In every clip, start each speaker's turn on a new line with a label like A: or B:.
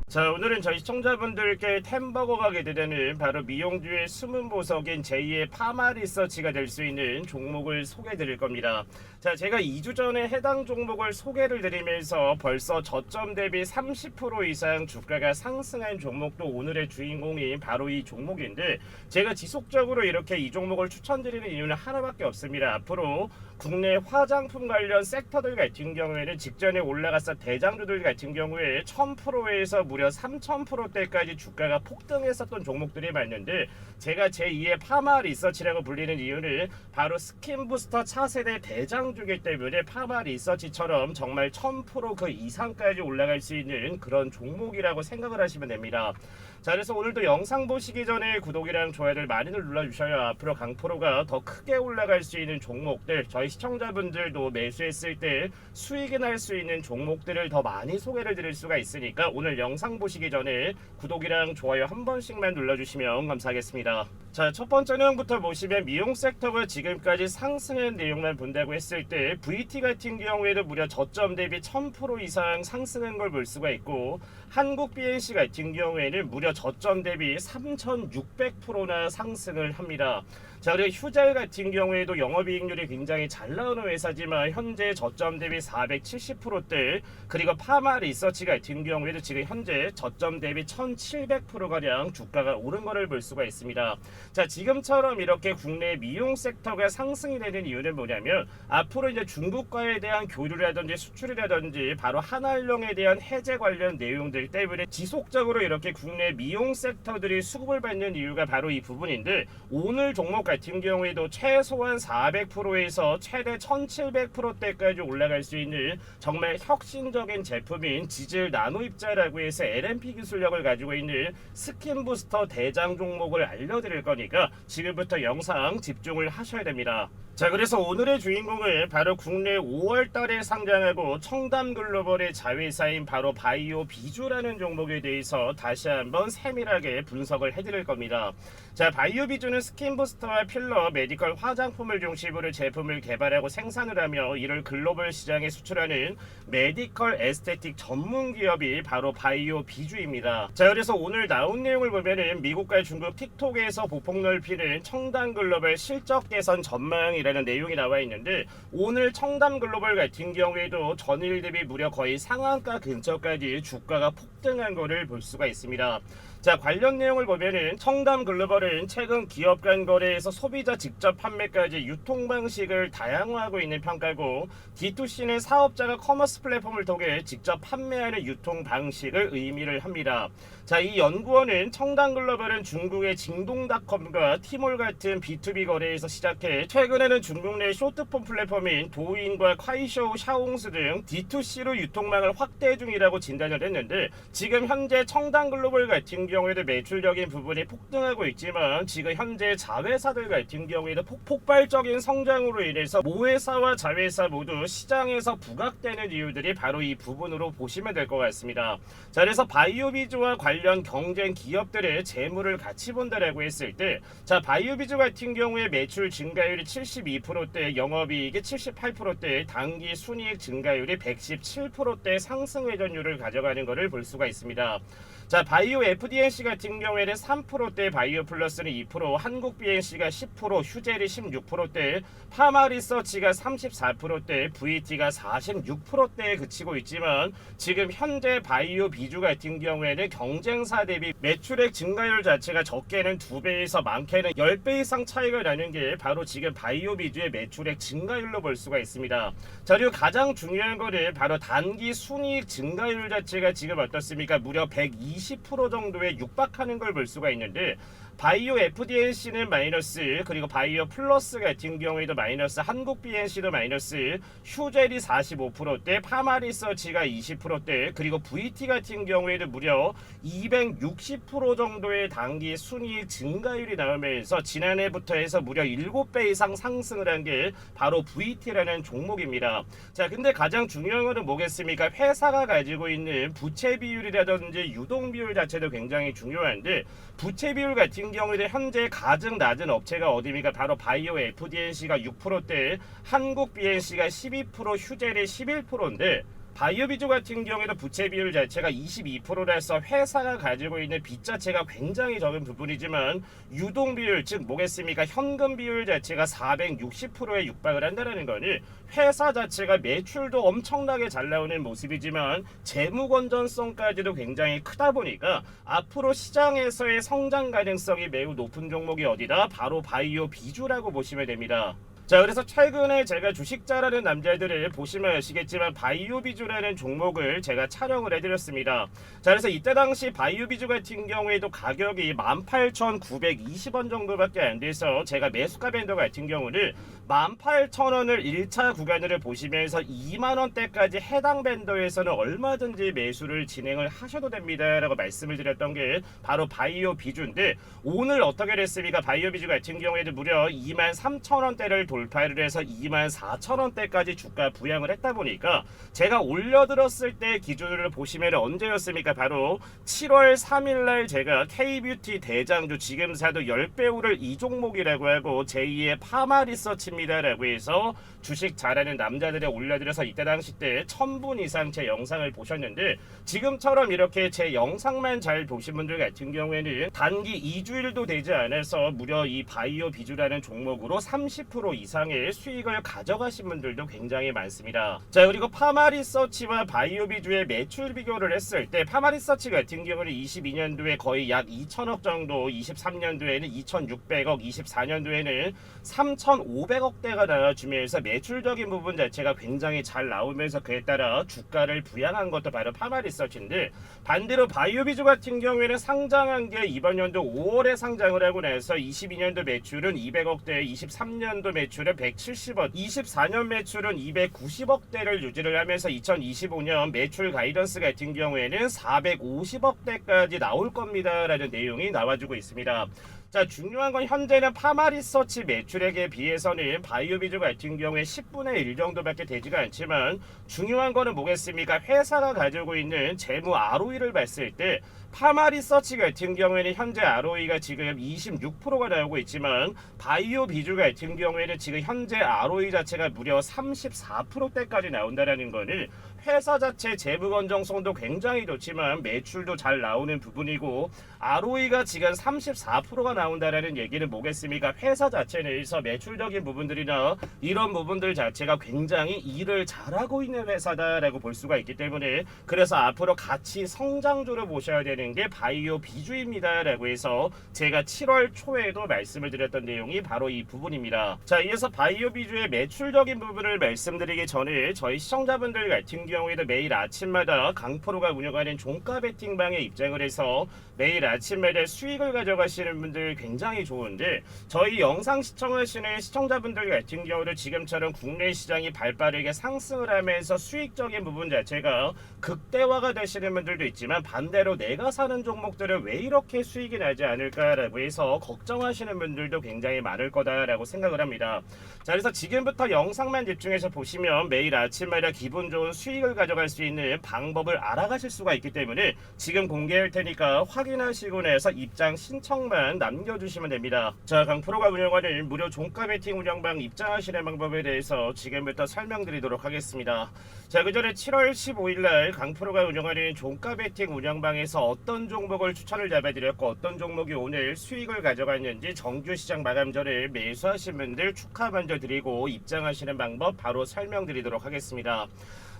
A: 자, 오늘은 저희 시청자분들께 템버거가 기대되는 바로 미용주의 숨은 보석인 제2의 파마 리서치가 될 수 있는 종목을 소개해 드릴 겁니다. 자, 제가 2주 전에 해당 종목을 소개를 드리면서 벌써 저점 대비 30% 이상 주가가 상승한 종목도 오늘의 주인공인 바로 이 종목인데, 제가 지속적으로 이렇게 이 종목을 추천드리는 이유는 하나밖에 없습니다. 앞으로 국내 화장품 관련 섹터들 같은 경우에는 직전에 올라갔던 대장주들 같은 경우에 1000%에서 무려 3000%대까지 주가가 폭등했었던 종목들이 많은데, 제가 제2의 파마 리서치라고 불리는 이유는 바로 스킨부스터 차세대 대장주기 때문에 파마 리서치처럼 정말 1000% 그 이상까지 올라갈 수 있는 그런 종목이라고 생각을 하시면 됩니다. 자, 그래서 오늘도 영상 보시기 전에 구독이랑 좋아요를 많이들 눌러주셔야 앞으로 강프로가 더 크게 올라갈 수 있는 종목들, 저희 시청자분들도 매수했을 때 수익이 날 수 있는 종목들을 더 많이 소개를 드릴 수가 있으니까 오늘 영상 보시기 전에 구독이랑 좋아요 한 번씩만 눌러주시면 감사하겠습니다. 자, 첫 번째 내용부터 보시면 미용 섹터가 지금까지 상승한 내용만 본다고 했을 때 VT 같은 경우에도 무려 저점 대비 1000% 이상 상승한 걸 볼 수가 있고, 한국 BNC 같은 경우에는 무려 저점 대비 3600%나 상승을 합니다. 자, 그리고 휴젤 같은 경우에도 영업이익률이 굉장히 잘 나오는 회사지만 현재 저점 대비 470%대, 그리고 파마 리서치 같은 경우에도 지금 현재 저점 대비 1700%가량 주가가 오른 거를 볼 수가 있습니다. 자, 지금처럼 이렇게 국내 미용 섹터가 상승이 되는 이유는 뭐냐면, 앞으로 이제 중국과에 대한 교류라든지 수출이라든지 바로 한알령에 대한 해제 관련 내용들 때문에 지속적으로 이렇게 국내 미용 섹터들이 수급을 받는 이유가 바로 이 부분인데, 오늘 종목 같은 경우에도 최소한 400%에서 최대 1700%대까지 올라갈 수 있는 정말 혁신적인 제품인 지질 나노 입자라고 해서 LNP 기술력을 가지고 있는 스킨 부스터 대장 종목을 알려드릴 거니까 지금부터 영상 집중을 하셔야 됩니다. 자, 그래서 오늘의 주인공은 바로 국내 5월 달에 상장하고 청담 글로벌의 자회사인 바로 바이오 비주라는 종목에 대해서 다시 한번 세밀하게 분석을 해드릴 겁니다. 자, 바이오 비주는 스킨 부스터와 필러, 메디컬 화장품을 중심으로 제품을 개발하고 생산을 하며 이를 글로벌 시장에 수출하는 메디컬 에스테틱 전문 기업이 바로 바이오 비주입니다. 자, 그래서 오늘 나온 내용을 보면은 미국과 중국 틱톡에서 보폭 넓히는 청담 글로벌 실적 개선 전망이라는 내용이 나와 있는데, 오늘 청담 글로벌 같은 경우에도 전일 대비 무려 거의 상한가 근처까지 주가가 폭등한 것을 볼 수가 있습니다. 자, 관련 내용을 보면은 청담 글로벌은 최근 기업 간 거래에서 소비자 직접 판매까지 유통 방식을 다양화하고 있는 평가고, D2C는 사업자가 커머스 플랫폼을 통해 직접 판매하는 유통 방식을 의미를 합니다. 자, 이 연구원은 청담 글로벌은 중국의 징동닷컴과 티몰 같은 B2B 거래에서 시작해 최근에는 중국 내 쇼트폰 플랫폼인 도인과 카이쇼, 샤옹스 등 D2C로 유통망을 확대 중이라고 진단을 했는데, 지금 현재 청담 글로벌 같은 경우에도 매출적인 부분이 폭등하고 있지만 지금 현재 자회사들 같은 경우에도 폭발적인 성장으로 인해서 모회사와 자회사 모두 시장에서 부각되는 이유들이 바로 이 부분으로 보시면 될 것 같습니다. 자, 그래서 바이오비주와 관련 경쟁 기업들의 재물을 같이 본다라고 했을 때, 자, 바이오비주 같은 경우에 매출 증가율이 72%대, 영업이익이 78%대, 당기 순이익 증가율이 117%대 상승 회전율을 가져가는 것을 볼 수가 있습니다. 자, 바이오 FDNC 같은 경우에는 3%대, 바이오 플러스는 2%, 한국 BNC가 10%, 휴젤이 16%대, 파마 리서치가 34%대, VT가 46%대에 그치고 있지만, 지금 현재 바이오 비주 같은 경우에는 경쟁사 대비 매출액 증가율 자체가 적게는 2배에서 많게는 10배 이상 차이가 나는 게 바로 지금 바이오 비주의 매출액 증가율로 볼 수가 있습니다. 자, 그리고 가장 중요한 거는 바로 단기 순이익 증가율 자체가 지금 어떻습니까? 무려 120% 정도에 육박하는 걸 볼 수가 있는데, 바이오 FDNC는 마이너스, 그리고 바이오 플러스 같은 경우에도 마이너스, 한국 BNC도 마이너스, 휴젤이 45%대, 파마 리서치가 20%대, 그리고 VT 같은 경우에도 무려 260% 정도의 단기 순이익 증가율이 나오면서 지난해부터 해서 무려 7배 이상 상승을 한 게 바로 VT라는 종목입니다. 자, 근데 가장 중요한 것은 뭐겠습니까? 회사가 가지고 있는 부채 비율이라든지 유동 비율 자체도 굉장히 중요한데, 부채 비율 같은 경우에 현재 가장 낮은 업체가 어디입니까? 바로 바이오 FDNC가 6%대, 한국 BNC가 12%, 휴젤이 11%인데 바이오비주 같은 경우에도 부채 비율 자체가 22%라서 회사가 가지고 있는 빚 자체가 굉장히 적은 부분이지만 유동 비율, 즉 뭐겠습니까? 현금 비율 자체가 460%에 육박을 한다는 거는 회사 자체가 매출도 엄청나게 잘 나오는 모습이지만 재무 건전성까지도 굉장히 크다 보니까 앞으로 시장에서의 성장 가능성이 매우 높은 종목이 어디다? 바로 바이오 비주라고 보시면 됩니다. 자, 그래서 최근에 제가 주식 잘하는 남자들을 보시면 아시겠지만 바이오비주라는 종목을 제가 촬영을 해드렸습니다. 자, 그래서 이때 당시 바이오비주 같은 경우에도 가격이 18,920원 정도밖에 안 돼서 제가 매수가 밴더 같은 경우는 18,000원을 1차 구간을 보시면서 2만원대까지 해당 밴더에서는 얼마든지 매수를 진행을 하셔도 됩니다 라고 말씀을 드렸던 게 바로 바이오비주인데, 오늘 어떻게 됐습니까? 바이오비주 같은 경우에도 무려 23,000원대를 돌파를 해서 24,000원대까지 주가 부양을 했다 보니까 제가 올려들었을 때 기준으로 보시면 언제였습니까? 바로 7월 3일날 제가 K뷰티 대장주 지금 사도 10배 오를 이 종목이라고 하고 제2의 파마리서치입니다 라고 해서 주식 잘하는 남자들에 올려드려서 이때 당시 때 1000분 이상 제 영상을 보셨는데, 지금처럼 이렇게 제 영상만 잘 보신 분들 같은 경우에는 단기 2주일도 되지 않아서 무려 이 바이오 비주라는 종목으로 30% 이상의 수익을 가져가신 분들도 굉장히 많습니다. 자, 그리고 파마리서치와 바이오 비주의 매출 비교를 했을 때 파마리서치 같은 경우는 22년도에 거의 약 2천억 정도, 23년도에는 2,600억, 24년도에는 3,500억대가 나와주면서 매출적인 부분 자체가 굉장히 잘 나오면서 그에 따라 주가를 부양한 것도 바로 파마리서치인데, 반대로 바이오비주 같은 경우에는 상장한 게 이번 연도 5월에 상장을 하고 나서 22년도 매출은 200억대, 23년도 매출은 170억, 24년 매출은 290억대를 유지를 하면서 2025년 매출 가이던스 같은 경우에는 450억대까지 나올 겁니다 라는 내용이 나와주고 있습니다. 자, 중요한 건 현재는 파마리서치 매출액에 비해서는 바이오비주 같은 경우에 10분의 1 정도밖에 되지가 않지만, 중요한 거는 뭐겠습니까? 회사가 가지고 있는 재무 ROE를 봤을 때 파마리서치 같은 경우에는 현재 ROE가 지금 26%가 나오고 있지만 바이오비주 같은 경우에는 지금 현재 ROE 자체가 무려 34%대까지 나온다는 거는 회사 자체 재무 건전성도 굉장히 좋지만 매출도 잘 나오는 부분이고, ROE가 지금 34%가 나온다라는 얘기는 뭐겠습니까? 회사 자체 내에서 매출적인 부분들이나 이런 부분들 자체가 굉장히 일을 잘하고 있는 회사다라고 볼 수가 있기 때문에, 그래서 앞으로 같이 성장주로 보셔야 되는 게 바이오 비주입니다 라고 해서 제가 7월 초에도 말씀을 드렸던 내용이 바로 이 부분입니다. 자, 이어서 바이오 비주의 매출적인 부분을 말씀드리기 전에 저희 시청자분들 같은 경우에도 매일 아침마다 강프로가 운영하는 종가 베팅방에 입장을 해서 매일 아침마다 수익을 가져가시는 분들 굉장히 좋은데, 저희 영상 시청하시는 시청자분들 같은 경우도 지금처럼 국내 시장이 발빠르게 상승을 하면서 수익적인 부분 자체가 극대화가 되시는 분들도 있지만, 반대로 내가 사는 종목들은 왜 이렇게 수익이 나지 않을까라고 해서 걱정하시는 분들도 굉장히 많을 거다라고 생각을 합니다. 자, 그래서 지금부터 영상만 집중해서 보시면 매일 아침마다 기분 좋은 수익을 가져갈 수 있는 방법을 알아가실 수가 있기 때문에 지금 공개할 테니까 확인하시고 나서 입장 신청만 남겨주시면 됩니다. 자, 강프로가 운영하는 무료 종가 베팅 운영방 입장하시는 방법에 대해서 지금부터 설명드리도록 하겠습니다. 자, 그 전에 7월 15일날 강프로가 운영하는 종가 베팅 운영방에서 어떤 종목을 추천을 잡아드렸고 어떤 종목이 오늘 수익을 가져갔는지 정규시장 마감 전에 매수하신 분들 축하 먼저 드리고 입장하시는 방법 바로 설명드리도록 하겠습니다.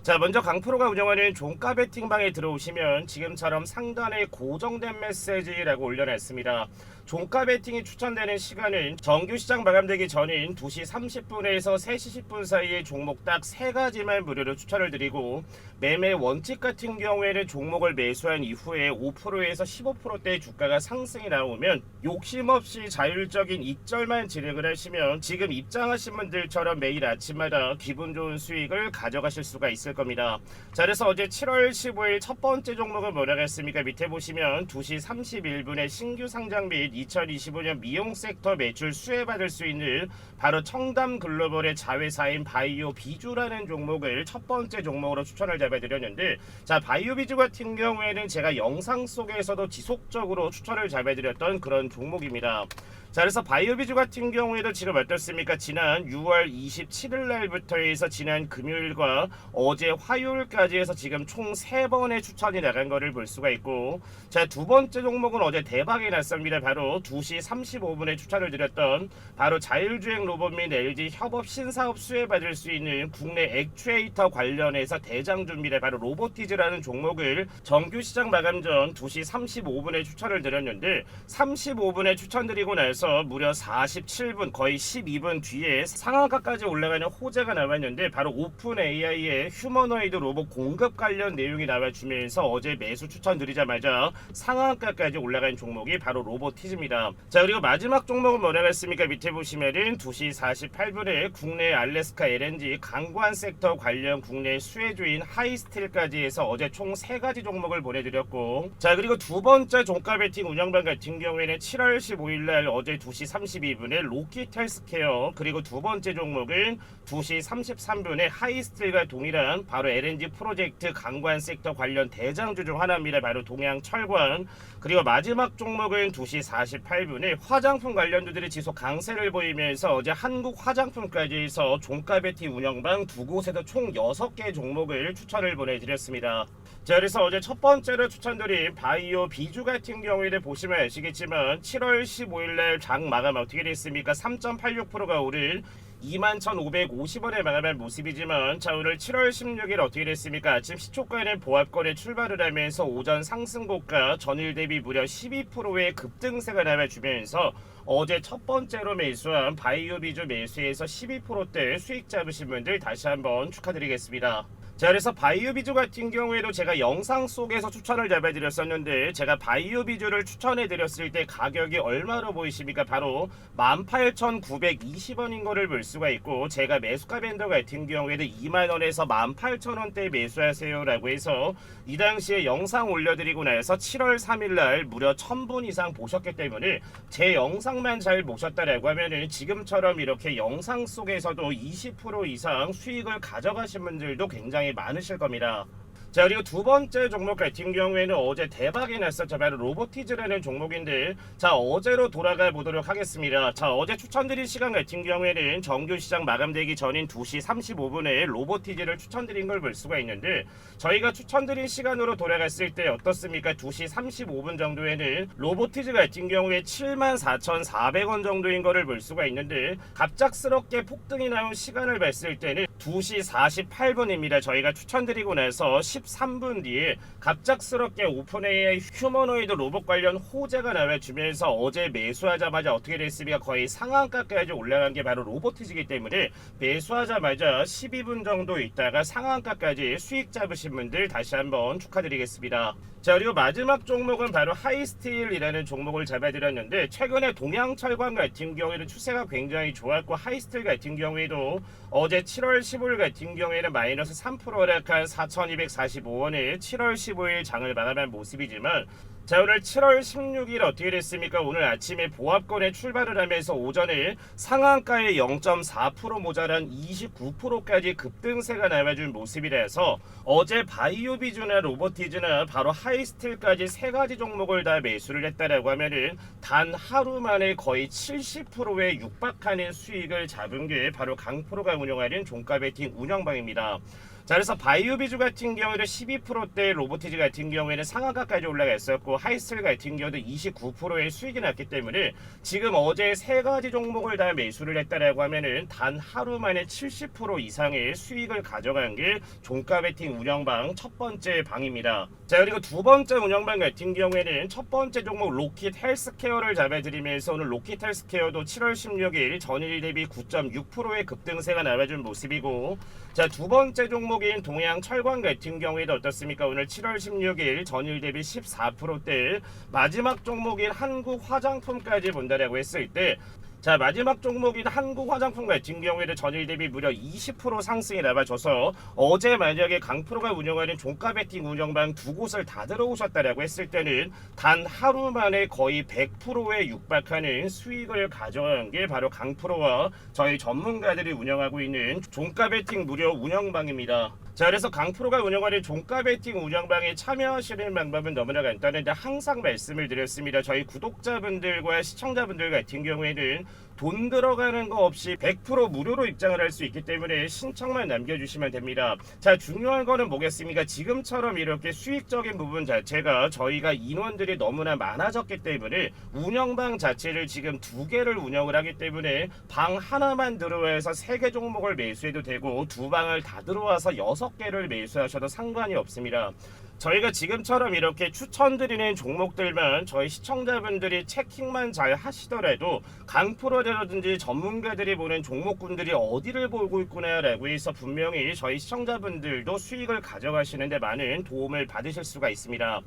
A: 자, 먼저 강프로가 운영하는 종가 베팅방에 들어오시면 지금처럼 상단에 고정된 메시지라고 올려놨습니다. 종가 베팅이 추천되는 시간은 정규시장 마감되기 전인 2시 30분에서 3시 10분 사이에 종목 딱 3가지만 무료로 추천을 드리고, 매매 원칙 같은 경우에는 종목을 매수한 이후에 5%에서 15%대의 주가가 상승이 나오면 욕심 없이 자율적인 익절만 진행을 하시면 지금 입장하신 분들처럼 매일 아침마다 기분 좋은 수익을 가져가실 수가 있을 겁니다. 자, 그래서 어제 7월 15일 첫 번째 종목은 뭐라고 했습니까? 밑에 보시면 2시 31분에 신규 상장 및 2025년 미용 섹터 매출 수혜받을 수 있는 바로 청담 글로벌의 자회사인 바이오 비주라는 종목을 첫 번째 종목으로 추천을 잡아드렸는데, 자, 바이오 비주 같은 경우에는 제가 영상 속에서도 지속적으로 추천을 잡아드렸던 그런 종목입니다. 자, 그래서 바이오비주 같은 경우에도 지금 어떻습니까? 지난 6월 27일 날부터 해서 지난 금요일과 어제 화요일까지 해서 지금 총 3번의 추천이 나간 거를 볼 수가 있고, 자, 두 번째 종목은 어제 대박이 났습니다. 바로 2시 35분에 추천을 드렸던 바로 자율주행 로봇 및 LG 협업 신사업 수혜받을 수 있는 국내 액추에이터 관련해서 대장주입니다. 바로 로보티즈라는 종목을 정규 시장 마감 전 2시 35분에 추천을 드렸는데, 35분에 추천드리고 나서 무려 47분 거의 12분 뒤에 상한가까지 올라가는 호재가 나왔는데, 바로 오픈 AI의 휴머노이드 로봇 공급 관련 내용이 나와주면서 어제 매수 추천드리자마자 상한가까지 올라간 종목이 바로 로보티즈입니다. 자, 그리고 마지막 종목은 뭐라고 했습니까? 밑에 보시면은 2시 48분에 국내 알래스카 LNG 강관 섹터 관련 국내 수혜주인 하이스틸까지 해서 어제 총 3가지 종목을 보내드렸고, 자, 그리고 두 번째 종가 베팅 운영방 같은 경우에는 7월 15일날 어제 2시 32분에 로킷 헬스케어, 그리고 두 번째 종목은 2시 33분에 하이스틸과 동일한 바로 LNG 프로젝트 강관 섹터 관련 대장주 중 하나입니다. 바로 동양철관. 그리고 마지막 종목은 2시 48분에 화장품 관련주들이 지속 강세를 보이면서 어제 한국 화장품까지 해서 종가 베팅 운영방 두 곳에서 총 6개 종목을 추천을 보내드렸습니다. 자, 그래서 어제 첫 번째로 추천드린 바이오 비주 같은 경우에는 보시면 아시겠지만 7월 15일날 장 마감 어떻게 됐습니까? 3.86%가 오른 21,550원에 마감한 모습이지만, 자, 오늘 7월 16일 어떻게 됐습니까? 아침 시초가에는 보합권에 출발을 하면서 오전 상승고가 전일 대비 무려 12%의 급등세가 나와주면서 어제 첫 번째로 매수한 바이오 비주 매수에서 12%대 수익 잡으신 분들 다시 한번 축하드리겠습니다. 자, 그래서 바이오비주 같은 경우에도 제가 영상 속에서 추천을 잡아드렸었는데, 제가 바이오비주를 추천해드렸을 때 가격이 얼마로 보이십니까? 바로 18,920원인 거를 볼 수가 있고, 제가 매수가 밴더 같은 경우에도 2만원에서 18,000원대에 매수하세요 라고 해서 이 당시에 영상 올려드리고 나서 7월 3일날 무려 1000분 이상 보셨기 때문에 제 영상만 잘 보셨다라고 하면은 지금처럼 이렇게 영상 속에서도 20% 이상 수익을 가져가신 분들도 굉장히 많으실 겁니다. 자, 그리고 두 번째 종목 같은 경우에는 어제 대박이 났었죠. 바로 로보티즈라는 종목인데, 자, 어제로 돌아가 보도록 하겠습니다. 자, 어제 추천드린 시간 같은 경우에는 정규 시장 마감되기 전인 2시 35분에 로보티즈를 추천드린 걸 볼 수가 있는데, 저희가 추천드린 시간으로 돌아갔을 때 어떻습니까? 2시 35분 정도에는 로보티즈 같은 경우에 74,400원 정도인 거를 볼 수가 있는데, 갑작스럽게 폭등이 나온 시간을 봤을 때는 2시 48분입니다. 저희가 추천드리고 나서 13분 뒤에 갑작스럽게 오픈 AI 휴머노이드 로봇 관련 호재가 나와주면서 어제 매수하자마자 어떻게 됐습니까? 거의 상한가까지 올라간 게 바로 로보티즈이기 때문에 매수하자마자 12분 정도 있다가 상한가까지 수익 잡으신 분들 다시 한번 축하드리겠습니다. 자, 그리고 마지막 종목은 바로 하이스틸이라는 종목을 잡아드렸는데, 최근에 동양철관 같은 경우에는 추세가 굉장히 좋았고, 하이스틸 같은 경우에도 어제 7월 15일 같은 경우에는 마이너스 3% 하락한 4,245원에 7월 15일 장을 마감한 모습이지만, 자, 오늘 7월 16일 어떻게 됐습니까? 오늘 아침에 보합권에 출발을 하면서 오전에 상한가에 0.4% 모자란 29%까지 급등세가 나와준 모습이라서 어제 바이오비주나 로보티즈나 바로 하이스틸까지 3가지 종목을 다 매수를 했다라고 하면은 단 하루 만에 거의 70%에 육박하는 수익을 잡은 게 바로 강프로가 운영하는 종가 베팅 운영방입니다. 자, 그래서 바이오비주 같은 경우에는 12%대, 로보티즈 같은 경우에는 상한가까지 올라갔었고, 하이스틸 같은 경우도 29%의 수익이 났기 때문에 지금 어제 3가지 종목을 다 매수를 했다라고 하면은 단 하루 만에 70% 이상의 수익을 가져간 게 종가 베팅 운영방 첫 번째 방입니다. 자, 그리고 두 번째 운영방 같은 경우에는 첫 번째 종목 로킷 헬스케어를 잡아드리면서 오늘 로킷 헬스케어도 7월 16일 전일 대비 9.6%의 급등세가 나와준 모습이고, 자, 두 번째 종목인 동양철관 같은 경우에도 어떻습니까? 오늘 7월 16일 전일 대비 14%대, 마지막 종목인 한국화장품까지 본다라고 했을 때, 자, 마지막 종목인 한국화장품 같은 경우에는 전일 대비 무려 20% 상승이 나와줘서 어제 만약에 강프로가 운영하는 종가 베팅 운영방 두 곳을 다 들어오셨다라고 했을 때는 단 하루 만에 거의 100%에 육박하는 수익을 가져간 게 바로 강프로와 저희 전문가들이 운영하고 있는 종가 베팅 무료 운영방입니다. 자, 그래서 강프로가 운영하는 종가 베팅 운영방에 참여하시는 방법은 너무나 간단한데 항상 말씀을 드렸습니다. 저희 구독자분들과 시청자분들 같은 경우에는 돈 들어가는 거 없이 100% 무료로 입장을 할 수 있기 때문에 신청만 남겨주시면 됩니다. 자, 중요한 거는 뭐겠습니까? 지금처럼 이렇게 수익적인 부분 자체가 저희가 인원들이 너무나 많아졌기 때문에 운영방 자체를 지금 2개를 운영을 하기 때문에 방 하나만 들어와서 3개 종목을 매수해도 되고 2방을 다 들어와서 6개를 매수하셔도 상관이 없습니다. 저희가 지금처럼 이렇게 추천드리는 종목들만 저희 시청자분들이 체킹만 잘 하시더라도 강프로라든지 전문가들이 보는 종목군들이 어디를 보고 있구나 라고 해서 분명히 저희 시청자분들도 수익을 가져가시는데 많은 도움을 받으실 수가 있습니다.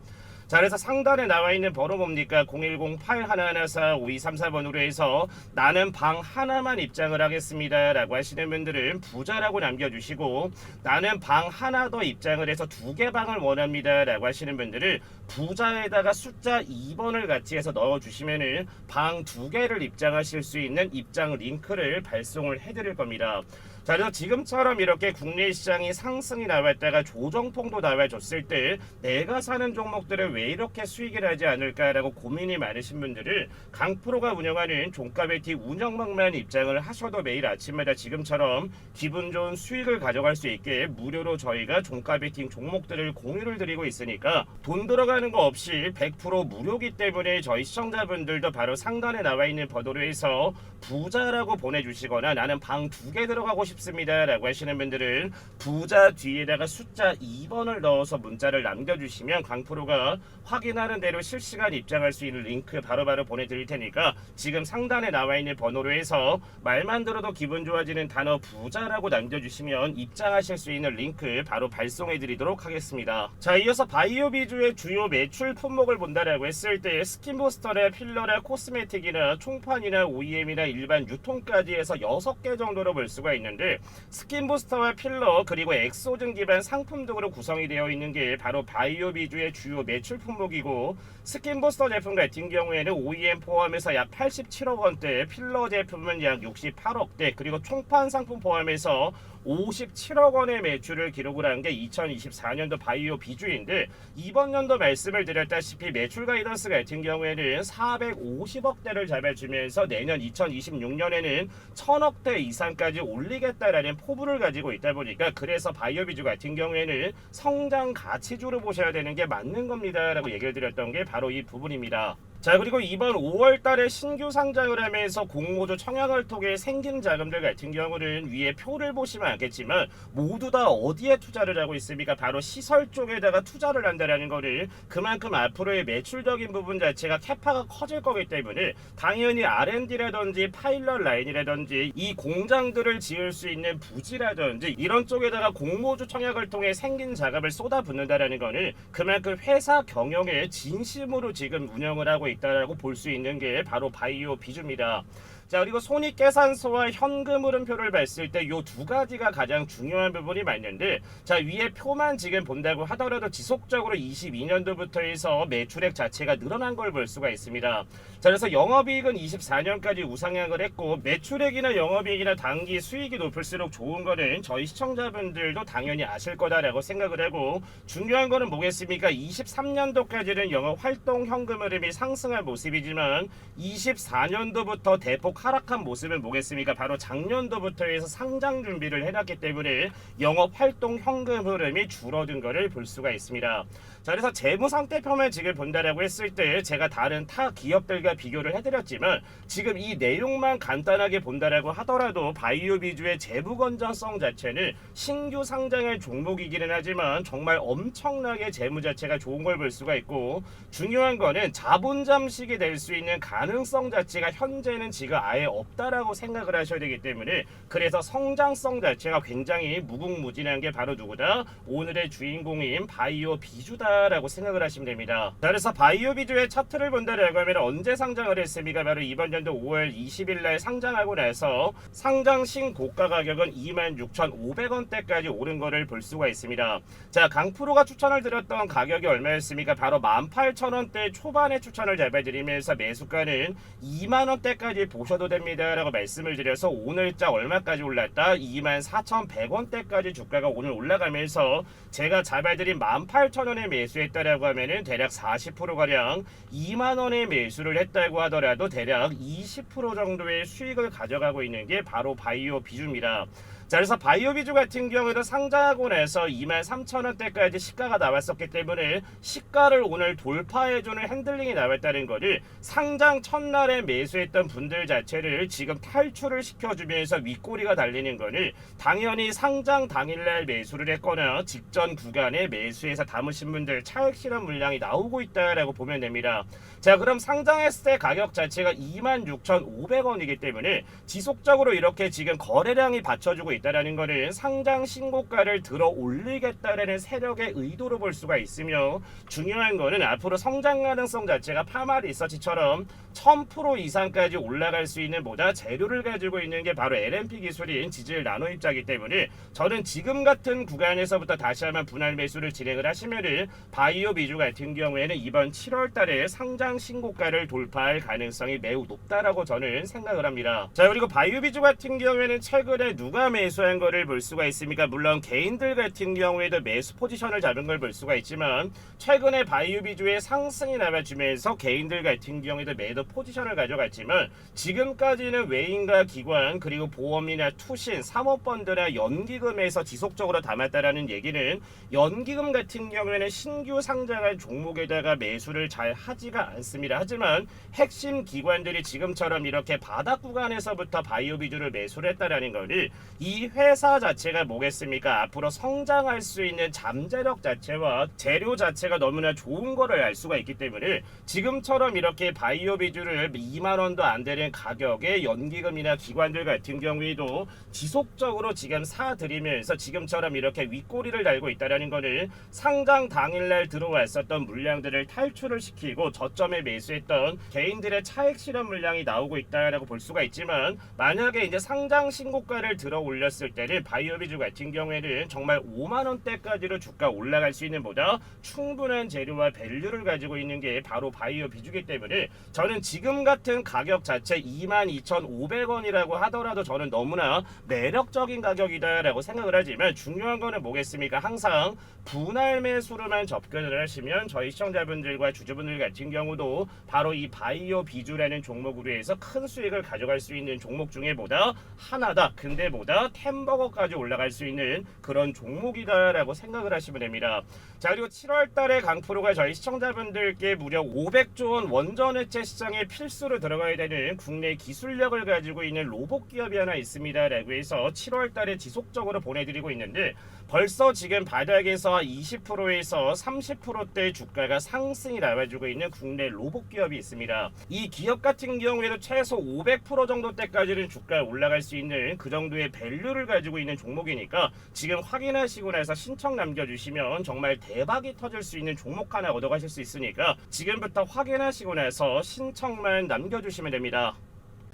A: 자, 그래서 상단에 나와 있는 번호 뭡니까? 010-8114-5234번으로 해서 나는 방 하나만 입장을 하겠습니다 라고 하시는 분들은 부자라고 남겨주시고, 나는 방 하나 더 입장을 해서 2개 방을 원합니다 라고 하시는 분들은 부자에다가 숫자 2번을 같이 해서 넣어주시면은 방 2개를 입장하실 수 있는 입장 링크를 발송을 해드릴 겁니다. 자, 그래서 지금처럼 이렇게 국내 시장이 상승이 나왔다가 조정폭도 나와줬을 때 내가 사는 종목들을 왜 이렇게 수익이 나지 않을까라고 고민이 많으신 분들은 강프로가 운영하는 종가 베팅 운영방만 입장을 하셔도 매일 아침마다 지금처럼 기분 좋은 수익을 가져갈 수 있게 무료로 저희가 종가 베팅 종목들을 공유를 드리고 있으니까 돈 들어가는 거 없이 100% 무료기 때문에 저희 시청자분들도 바로 상단에 나와 있는 번호로 해서 부자라고 보내주시거나 나는 방 2개 들어가고 싶습니다 라고 하시는 분들은 부자 뒤에다가 숫자 2번을 넣어서 문자를 남겨주시면 강프로가 확인하는 대로 실시간 입장할 수 있는 링크 바로바로 보내드릴 테니까 지금 상단에 나와 있는 번호로 해서 말만 들어도 기분 좋아지는 단어 부자라고 남겨주시면 입장하실 수 있는 링크 바로 발송해 드리도록 하겠습니다. 자, 이어서 바이오 비주의 주요 매출 품목을 본다라고 했을 때 스킨부스터나 필러나 코스메틱이나 총판이나 OEM이나 일반 유통까지 해서 6개 정도로 볼 수가 있는데, 스킨부스터와 필러 그리고 엑소즌 기반 상품 등으로 구성이 되어 있는 게 바로 바이오 비주의 주요 매출 품목이고, 스킨부스터 제품 같은 경우에는 OEM 포함해서 약 87억 원대, 필러 제품은 약 68억대, 그리고 총판 상품 포함해서 57억 원의 매출을 기록을 한 게 2024년도 바이오 비주인데, 이번 연도 말씀을 드렸다시피 매출 가이던스 같은 경우에는 450억대를 잡아주면서 내년 2026년에는 1000억대 이상까지 올리겠다라는 포부를 가지고 있다 보니까, 그래서 바이오 비주 같은 경우에는 성장 가치주로 보셔야 되는 게 맞는 겁니다 라고 얘기를 드렸던 게 바로 이 부분입니다. 자, 그리고 이번 5월 달에 신규 상장을 하면서 공모주 청약을 통해 생긴 자금들 같은 경우는 위에 표를 보시면 알겠지만 모두 다 어디에 투자를 하고 있습니까? 바로 시설 쪽에다가 투자를 한다라는 거를, 그만큼 앞으로의 매출적인 부분 자체가 캐파가 커질 거기 때문에 당연히 R&D라든지 파일럿 라인이라든지 이 공장들을 지을 수 있는 부지라든지 이런 쪽에다가 공모주 청약을 통해 생긴 자금을 쏟아붓는다라는 거는 그만큼 회사 경영에 진심으로 지금 운영을 하고 있다라고 볼 수 있는 게 바로 바이오 비주입니다. 자, 그리고 손익계산서와 현금 흐름표를 봤을 때 이 2가지가 가장 중요한 부분이 맞는데, 자, 위에 표만 지금 본다고 하더라도 지속적으로 22년도부터 해서 매출액 자체가 늘어난 걸 볼 수가 있습니다. 자, 그래서 영업이익은 24년까지 우상향을 했고, 매출액이나 영업이익이나 단기 수익이 높을수록 좋은 거는 저희 시청자분들도 당연히 아실 거다라고 생각을 하고, 중요한 거는 뭐겠습니까? 23년도까지는 영업 활동 현금 흐름이 상승한 모습이지만 24년도부터 대폭 하락한 모습은 뭐겠습니까? 바로 작년도부터 해서 상장 준비를 해놨기 때문에 영업 활동 현금 흐름이 줄어든 것을 볼 수가 있습니다. 자, 그래서 재무 상태표만 지금 본다라고 했을 때 제가 다른 타 기업들과 비교를 해드렸지만 지금 이 내용만 간단하게 본다라고 하더라도 바이오 비주의 재무 건전성 자체는 신규 상장의 종목이기는 하지만 정말 엄청나게 재무 자체가 좋은 걸 볼 수가 있고, 중요한 거는 자본 잠식이 될 수 있는 가능성 자체가 현재는 지금 아예 없다라고 생각을 하셔야 되기 때문에, 그래서 성장성 자체가 굉장히 무궁무진한 게 바로 누구다? 오늘의 주인공인 바이오 비주다라고 생각을 하시면 됩니다. 자, 그래서 바이오 비주의 차트를 본다라고 하면 언제 상장을 했습니까? 바로 이번 연도 5월 20일 날 상장하고 나서 상장 신고가 가격은 26,500원대까지 오른 거를 볼 수가 있습니다. 자, 강프로가 추천을 드렸던 가격이 얼마였습니까? 바로 18,000원대 초반에 추천을 잡아드리면서 매수가는 2만원대까지 보셔도 가셔도 됩니다 라고 말씀을 드려서 오늘자 얼마까지 올랐다? 24,100원대까지 주가가 오늘 올라가면서 제가 잡아드린 18,000원에 매수했다라고 하면은 대략 40%가량 2만원에 매수를 했다고 하더라도 대략 20% 정도의 수익을 가져가고 있는 게 바로 바이오 비주입니다. 자, 그래서 바이오 비주 같은 경우에도 상장하고 나서 23,000원대까지 시가가 나왔었기 때문에 시가를 오늘 돌파해주는 핸들링이 나왔다는 거를 상장 첫날에 매수했던 분들 자체를 지금 탈출을 시켜주면서 윗꼬리가 달리는 거를 당연히 상장 당일날 매수를 했거나 직전 구간에 매수해서 담으신 분들 차익 실현 물량이 나오고 있다라고 보면 됩니다. 자, 그럼 상장했을 때 가격 자체가 26,500원이기 때문에 지속적으로 이렇게 지금 거래량이 받쳐주고 있다라는 것은 상장 신고가를 들어 올리겠다라는 세력의 의도로 볼 수가 있으며, 중요한 거는 앞으로 성장 가능성 자체가 파마 리서치처럼 1000% 이상까지 올라갈 수 있는 보다 재료를 가지고 있는 게 바로 LNP 기술인 지질 나노 입자이기 때문에 저는 지금 같은 구간에서부터 다시 한번 분할 매수를 진행을 하시면은 바이오 비주 같은 경우에는 이번 7월 달에 상장 신고가를 돌파할 가능성이 매우 높다라고 저는 생각을 합니다. 자, 그리고 바이오 비주 같은 경우에는 최근에 누가 매수한 거를 볼 수가 있습니까? 물론 개인들 같은 경우에도 매수 포지션을 잡은 걸 볼 수가 있지만 최근에 바이오 비주의 상승이 나와주면서 개인들 같은 경우에도 매도 포지션을 가져갔지만 지금까지는 외인과 기관 그리고 보험이나 투신, 사모펀드나 연기금에서 지속적으로 담았다라는 얘기는 연기금 같은 경우에는 신규 상장한 종목에다가 매수를 잘 하지가 않습니다. 하지만 핵심 기관들이 지금처럼 이렇게 바닥 구간에서부터 바이오 비주를 매수를 했다라는 거를 이 회사 자체가 뭐겠습니까? 앞으로 성장할 수 있는 잠재력 자체와 재료 자체가 너무나 좋은 거를 알 수가 있기 때문에 지금처럼 이렇게 바이오 비주를 2만원도 안 되는 가격에 연기금이나 기관들 같은 경우에도 지속적으로 지금 사들이면서 지금처럼 이렇게 윗꼬리를 달고 있다는 거는 상장 당일날 들어왔었던 물량들을 탈출을 시키고 저점에 매수했던 개인들의 차익 실현 물량이 나오고 있다라고 볼 수가 있지만, 만약에 이제 상장 신고가를 들어 올렸을 때는 바이오 비주 같은 경우에는 정말 5만원대까지로 주가 올라갈 수 있는 보다 충분한 재료와 밸류를 가지고 있는 게 바로 바이오 비주기 때문에 저는 지금 같은 가격 자체 22,500원이라고 하더라도 저는 너무나 매력적인 가격이다라고 생각을 하지만, 중요한 거는 뭐겠습니까? 항상 분할 매수로만 접근을 하시면 저희 시청자분들과 주주분들 같은 경우도 바로 이 바이오 비주라는 종목으로 해서 큰 수익을 가져갈 수 있는 종목 중에 보다 하나다. 근데 보다 템버거까지 올라갈 수 있는 그런 종목이다라고 생각을 하시면 됩니다. 자, 그리고 7월 달에 강프로가 저희 시청자분들께 무려 500조 원 원전 해체 시장에 필수로 들어가야 되는 국내 기술력을 가지고 있는 로봇 기업이 하나 있습니다라고 해서 7월 달에 지속적으로 보내드리고 있는데, 벌써 지금 바닥에서 20%에서 30%대 주가가 상승이 나와주고 있는 국내 로봇 기업이 있습니다. 이 기업 같은 경우에도 최소 500% 정도 때까지는 주가가 올라갈 수 있는 그 정도의 밸류를 가지고 있는 종목이니까 지금 확인하시고 나서 신청 남겨주시면 정말 대박이 터질 수 있는 종목 하나 얻어가실 수 있으니까 지금부터 확인하시고 나서 신청만 남겨주시면 됩니다.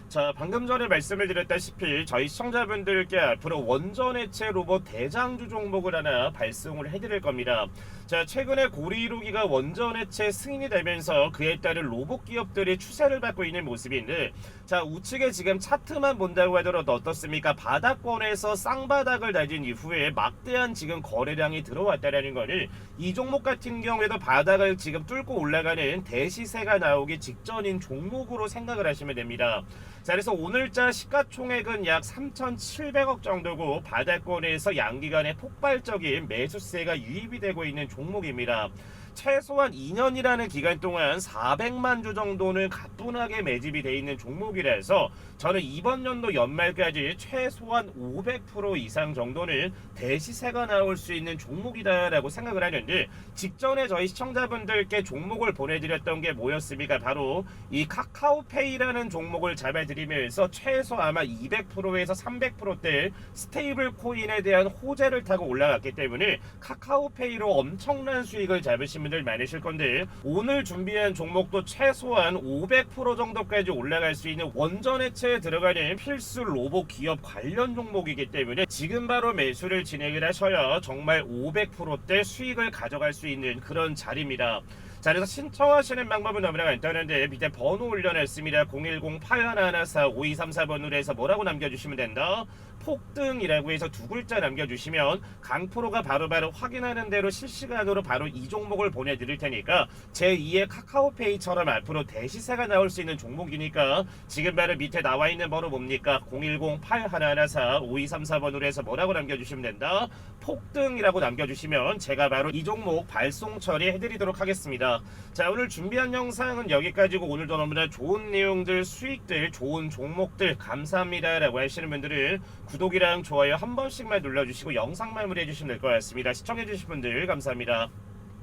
A: 자, 방금 전에 말씀을 드렸다시피 저희 시청자분들께 앞으로 원전 해체 로봇 대장주 종목을 하나 발송을 해드릴 겁니다. 자, 최근에 고리이루기가 원전 해체 승인이 되면서 그에 따른 로봇 기업들이 추세를 받고 있는 모습인데, 자, 우측에 지금 차트만 본다고 하더라도 어떻습니까? 바닥권에서 쌍바닥을 다진 이후에 막대한 지금 거래량이 들어왔다는 거를 이 종목 같은 경우에도 바닥을 지금 뚫고 올라가는 대시세가 나오기 직전인 종목으로 생각을 하시면 됩니다. 자, 그래서 오늘자 시가총액은 약 3,700억 정도고 바닥권에서 양기간의 폭발적인 매수세가 유입이 되고 있는 종목입니다. 최소한 2년이라는 기간 동안 400만 주 정도는 가뿐하게 매집이 돼 있는 종목이라서 저는 이번 연도 연말까지 최소한 500% 이상 정도는 대시세가 나올 수 있는 종목이다라고 생각을 하는데, 직전에 저희 시청자분들께 종목을 보내드렸던 게 뭐였습니까? 바로 이 카카오페이라는 종목을 잡아드리면서 최소 아마 200%에서 300%대 스테이블 코인에 대한 호재를 타고 올라갔기 때문에 카카오페이로 엄청난 수익을 잡으신 분들 많으실 건데, 오늘 준비한 종목도 최소한 500% 정도까지 올라갈 수 있는 원전 해체에 들어가는 필수 로봇 기업 관련 종목이기 때문에 지금 바로 매수를 진행을 하셔야 정말 500%대 수익을 가져갈 수 있는 그런 자리입니다. 자, 그래서 신청하시는 방법은 너무나 간단한데 밑에 번호 올려놨습니다. 010-8114-5234번으로 해서 뭐라고 남겨주시면 된다. 폭등이라고 해서 두 글자 남겨주시면 강프로가 바로바로 확인하는 대로 실시간으로 바로 이 종목을 보내드릴 테니까 제2의 카카오페이처럼 앞으로 대시세가 나올 수 있는 종목이니까 지금 바로 밑에 나와 있는 번호 뭡니까? 010-8114-5234번으로 해서 뭐라고 남겨주시면 된다. 폭등이라고 남겨주시면 제가 바로 이 종목 발송 처리해드리도록 하겠습니다. 자, 오늘 준비한 영상은 여기까지고 오늘도 너무나 좋은 내용들, 수익들, 좋은 종목들 감사합니다 라고 하시는 분들은 구독이랑 좋아요 한 번씩만 눌러주시고 영상 마무리해주시면 될 것 같습니다. 시청해주신 분들 감사합니다.